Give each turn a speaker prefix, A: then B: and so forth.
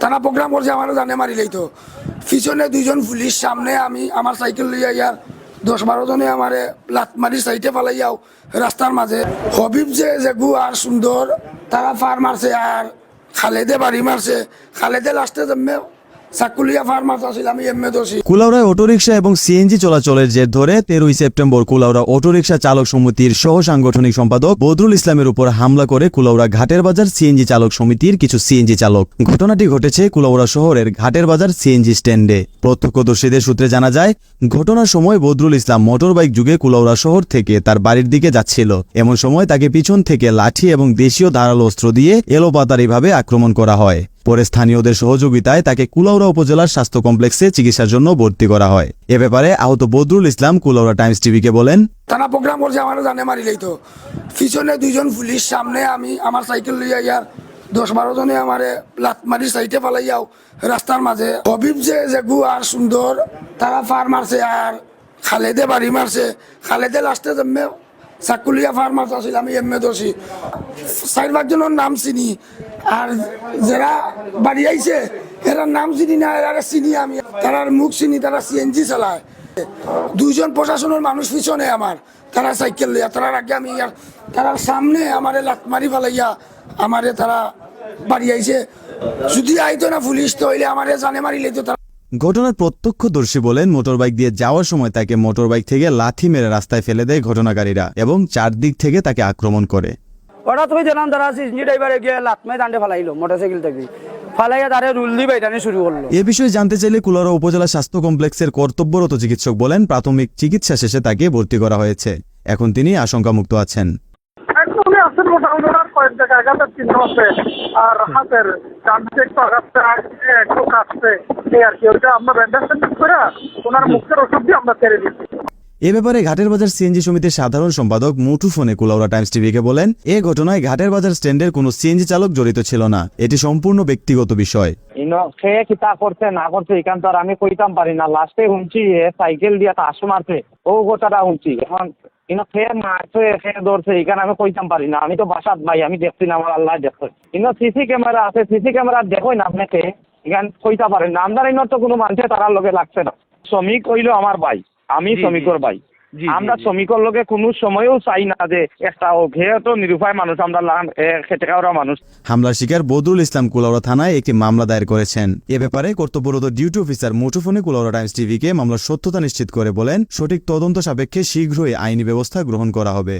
A: থানা প্রোগ্রাম করছে আমার জানে মারিলেই তো পিছনে দুইজন পুলিশ সামনে আমি আমার সাইকেল লইয়া ইয়ার 10-12 জনে আমার লাত মারি সাইডে পালাইয়াও রাস্তার মাঝে হবিব যে গু আর সুন্দর তারা ফার মারছে আর খালেদে বাড়ি মারছে খালেদে লাস্টে জন্মে সাকুলিয়া ফার মারছে আমি এমএ দোষী।
B: কুলাউড়ায় অটোরিকশা এবং সিএনজি চলাচলের জের ধরে 13 সেপ্টেম্বর কুলাউড়া অটোরিকশা চালক সমিতির সহ সাংগঠনিক সম্পাদক বদরুল ইসলামের উপর হামলা করে কুলাউড়া ঘাটের বাজার সিএনজি চালক সমিতির কিছু সিএনজি চালক। ঘটনাটি ঘটেছে কুলাউড়া শহরের ঘাটের বাজার সিএনজি স্ট্যান্ডে। প্রত্যক্ষদর্শীদের সূত্রে জানা যায়, ঘটনার সময় বদরুল ইসলাম মোটরবাইক যুগে কুলাউড়া শহর থেকে তার বাড়ির দিকে যাচ্ছিল। এমন সময় তাকে পিছন থেকে লাঠি এবং দেশীয় ধারালো অস্ত্র দিয়ে এলোপাতাড়িভাবে আক্রমণ করা হয়। পরে স্থানীয়দের সহযোগিতায় তাকে কুলাউড়া উপজেলার স্বাস্থ্য কমপ্লেক্সে চিকিৎসার জন্য ভর্তি করা হয়। এ ব্যাপারে আহত বদরুল ইসলাম কুলাউড়া টাইমস টিভিকে বলেন,
A: থানা প্রোগ্রাম করছে আমার জানে মারিলেই তো পিছনে দুইজন পুলিশ সামনে আমি আমার সাইকেল লইয়া ইয়ার 10-12 জনে আমার লাত মারি সাইডে পালাইয়াও রাস্তার মাঝে হবিব যে গু আর সুন্দর তারা ফার মারছে আর খালেদে বাড়ি মারছে খালেদে লাস্টে জন্মে সাকুলিয়া ফার মারছে আমি এমএ দোষী 4-5 জনের নাম চিনি আর যারা বাড়ি আইছে এরার নাম চিনি না এরা চিনি আমি তারার মুখ চিনি তারা সিএনজি চালায়। দুইজন প্রশাসনের মানুষ পিছনে আমার তারা সাইকেল লইয়া তারার আগে আমি তারার সামনে আমারে লাত মারি ফেলাইয়া আমারে তারা বাড়ি আইছে যদি আইতো না পুলিশ তো হইলে আমারে জানে মারিলে তো।
B: ঘটনার প্রত্যক্ষদর্শী বলেন, মোটরবাইক দিয়ে যাওয়ার সময় তাকে মোটরবাইক থেকে লাথি মেরে রাস্তায় ফেলে দেয় ঘটনাকারীরা এবং চারদিক থেকে তাকে আক্রমণ করে।
C: ওরা তুমি জানান তারা সিএনজি ড্রাইভারে গিয়ে লাতমে দান্ডে ফালাইলো মোটরসাইকেল থেকে ফালাইয়া তারে রুল দিয়ে বাইটানি শুরু করলো।
B: এ বিষয়ে জানতে চাইলে কুলাউড়া উপজেলা স্বাস্থ্য কমপ্লেক্সের কর্তব্যরত চিকিৎসক বলেন, প্রাথমিক চিকিৎসা শেষে তাকে ভর্তি করা হয়েছে। এখন তিনি আশঙ্কামুক্ত আছেন।
D: কয়েক জায়গায় আঘাতের চিহ্ন আছে আর হাতের ডান দিকে একটু আঘাতটা একটু কাটছে এই আর কি। ওইটা আমরা ব্যান্ডেজ করে ওনার মুখের ওষুধ দিয়ে আমরা ছেড়ে দিচ্ছি।
B: এ ব্যাপারে ঘাটের বাজার সিএনজি সমিতির সাধারণ সম্পাদক মুঠোফোনে কুলাউড়া টাইমস টিভিকে বলেন, এ ঘটনায় ঘাটের বাজার স্ট্যান্ডের কোনো সিএনজি চালক জড়িত ছিল না। এটি সম্পূর্ণ ব্যক্তিগত বিষয়।
E: খেয়ে কিতা করছে না করছে এখান তো আর আমি কইতাম পারি না। লাস্টে শুনছি সাইকেল দিয়ে তাস মারছে ও কথাটা শুনছি। এখন খেয়ে মারছে খেয়ে ধরছে এখানে আমি কইতাম পারি না। আমি তো বাসাত ভাই আমি দেখছি না, আমার আল্লাহ দেখছে। কিন্তু সিসি ক্যামেরা আছে, সিসি ক্যামেরা দেখোই না আপনাকে এখানে কইতা পারেন না। আমরা তো কোনো মানুষের তারার লগে লাগছে না। শ্রমিক হইলো আমার ভাই, আমি শ্রমিকর ভাই। আমরা শ্রমিকর লোকে কোনো সময়ও চাই না যে একটা খেয়ে তো নিরুপায় মানুষ আমরা খেটে খাওয়া মানুষ।
B: হামলার শিকার বদরুল ইসলাম কুলাউড়া থানায় একটি মামলা দায়ের করেছেন। এ ব্যাপারে কর্তব্যরত ডিউটি অফিসার মুঠোফোনে কুলাউড়া টাইমস টিভিকে মামলার সত্যতা নিশ্চিত করে বলেন, সঠিক তদন্ত সাপেক্ষে শীঘ্রই আইনি ব্যবস্থা গ্রহণ করা হবে।